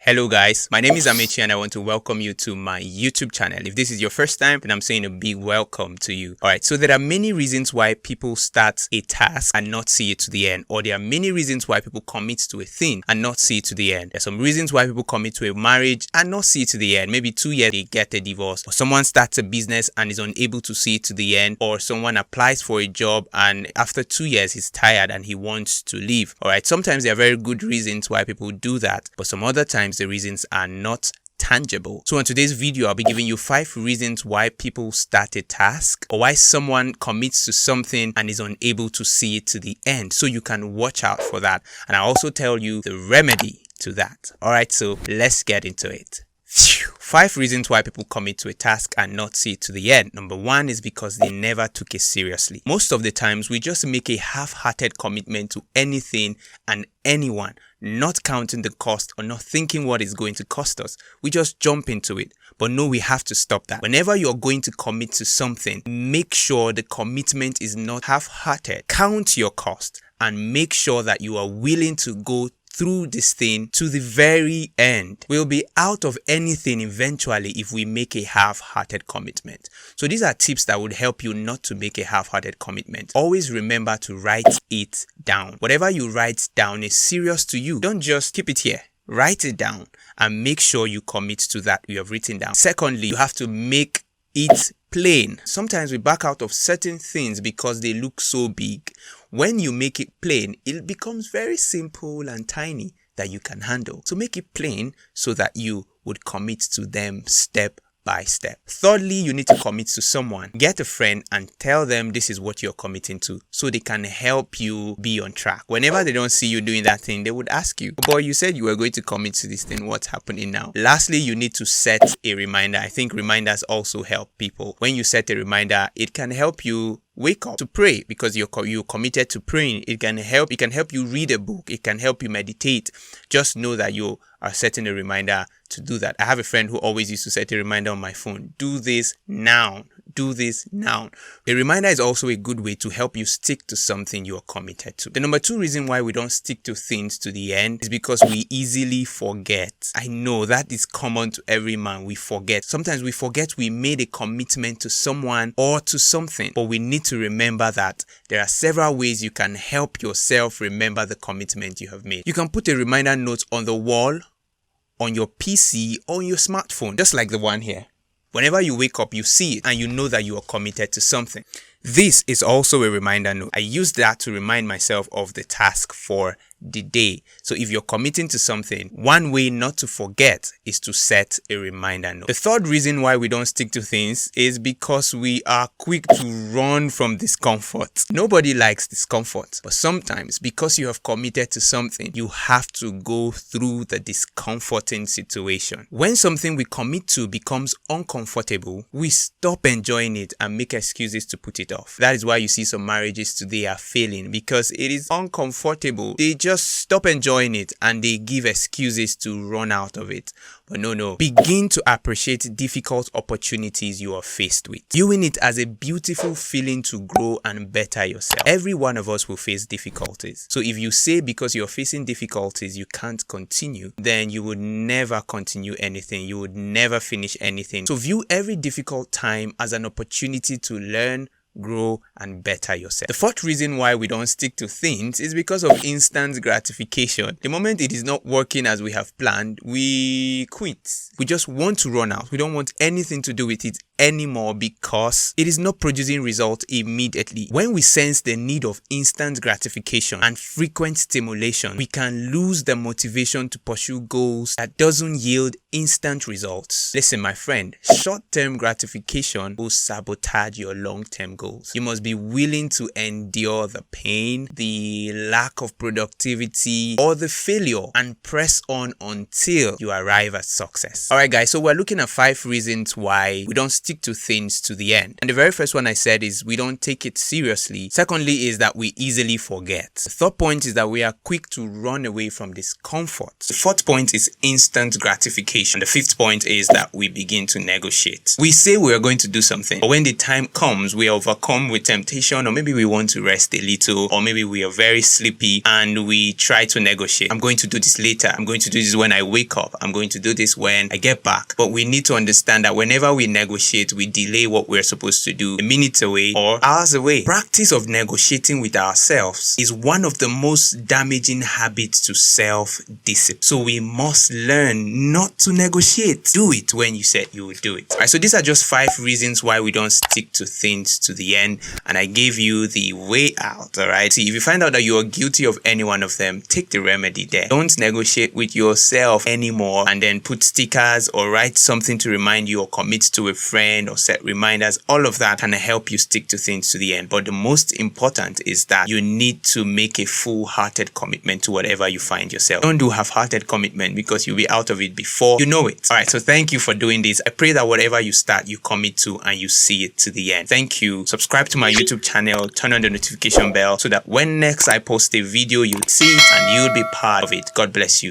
Hello guys, my name is Amechi and I want to welcome you to my YouTube channel. If this is your first time, then I'm saying a big welcome to you. Alright, so there are many reasons why people start a task and not see it to the end. Or there are many reasons why people commit to a thing and not see it to the end. There's some reasons why people commit to a marriage and not see it to the end. Maybe 2 years they get a divorce. Or someone starts a business and is unable to see it to the end. Or someone applies for a job and after 2 years he's tired and he wants to leave. Alright, sometimes there are very good reasons why people do that. But some other times the reasons are not tangible. So in today's video, I'll be giving you 5 reasons why people start a task or why someone commits to something and is unable to see it to the end. So you can watch out for that. And I'll also tell you the remedy to that. All right, so let's get into it. 5 reasons why people commit to a task and not see it to the end. Number 1 is because they never took it seriously. Most of the times, we just make a half-hearted commitment to anything and anyone, not counting the cost or not thinking what it's going to cost us. We just jump into it. But no, we have to stop that. Whenever you're going to commit to something, make sure the commitment is not half-hearted. Count your cost and make sure that you are willing to go through this thing to the very end. We'll be out of anything eventually if we make a half-hearted commitment. So these are tips that would help you not to make a half-hearted commitment. Always remember to write it down. Whatever you write down is serious to you. Don't just keep it here. Write it down and make sure you commit to that you have written down. Secondly, you have to make it plain. Sometimes we back out of certain things because they look so big. When you make it plain, it becomes very simple and tiny that you can handle. So make it plain so that you would commit to them step by step. Thirdly, you need to commit to someone. Get a friend and tell them this is what you're committing to so they can help you be on track. Whenever they don't see you doing that thing, they would ask you, boy, you said you were going to commit to this thing. What's happening now? Lastly, you need to set a reminder. I think reminders also help people. When you set a reminder, it can help you wake up to pray because you're committed to praying. It can help you read a book. It can help you meditate. Just know that you are setting a reminder to do that. I have a friend who always used to set a reminder on my phone. Do this now. Do this now. A reminder is also a good way to help you stick to something you are committed to. The number 2 reason why we don't stick to things to the end is because we easily forget. I know that is common to every man. We forget. Sometimes we forget we made a commitment to someone or to something, but we need to remember that there are several ways you can help yourself remember the commitment you have made. You can put a reminder note on the wall, on your PC, or on your smartphone, just like the one here. Whenever you wake up, you see it and you know that you are committed to something. This is also a reminder note. I use that to remind myself of the task for the day. So if you're committing to something, one way not to forget is to set a reminder note. The third reason why we don't stick to things is because we are quick to run from discomfort. Nobody likes discomfort, but sometimes because you have committed to something, you have to go through the discomforting situation. When something we commit to becomes uncomfortable, we stop enjoying it and make excuses to put it off. That is why you see some marriages today are failing because it is uncomfortable. They just stop enjoying it and they give excuses to run out of it. But no. Begin to appreciate difficult opportunities you are faced with. Viewing it as a beautiful feeling to grow and better yourself. Every one of us will face difficulties. So if you say because you're facing difficulties you can't continue, then you would never continue anything. You would never finish anything. So view every difficult time as an opportunity to learn, grow and better yourself. The fourth reason why we don't stick to things is because of instant gratification. The moment it is not working as we have planned, we quit. We just want to run out. We don't want anything to do with it anymore because it is not producing results immediately. When we sense the need of instant gratification and frequent stimulation, we can lose the motivation to pursue goals that doesn't yield instant results. Listen, my friend, short-term gratification will sabotage your long-term goals. You must be willing to endure the pain, the lack of productivity, or the failure and press on until you arrive at success. Alright guys, so we're looking at 5 reasons why we don't stick stick to things to the end. And the very first one I said is we don't take it seriously. Secondly is that we easily forget. The third point is that we are quick to run away from discomfort. The fourth point is instant gratification. The fifth point is that we begin to negotiate. We say we are going to do something, but when the time comes, we are overcome with temptation, or maybe we want to rest a little, or maybe we are very sleepy and we try to negotiate. I'm going to do this later. I'm going to do this when I wake up. I'm going to do this when I get back. But we need to understand that whenever we negotiate, we delay what we're supposed to do a minute away or hours away. Practice of negotiating with ourselves is one of the most damaging habits to self-discipline. So we must learn not to negotiate. Do it when you said you would do it. All right, so these are just 5 reasons why we don't stick to things to the end, and I gave you the way out. All right, see, if you find out that you are guilty of any one of them, take the remedy there. Don't negotiate with yourself anymore and then put stickers or write something to remind you, or commit to a friend or set reminders. All of that can help you stick to things to the end, but the most important is that you need to make a full-hearted commitment to whatever you find yourself. Don't do half-hearted commitment, because you'll be out of it before you know it. All right, so thank you for doing this. I pray that whatever you start, you commit to and you see it to the end. Thank you. Subscribe to my YouTube channel, turn on the notification bell so that when next I post a video, you'll see it and you'll be part of it. God bless you.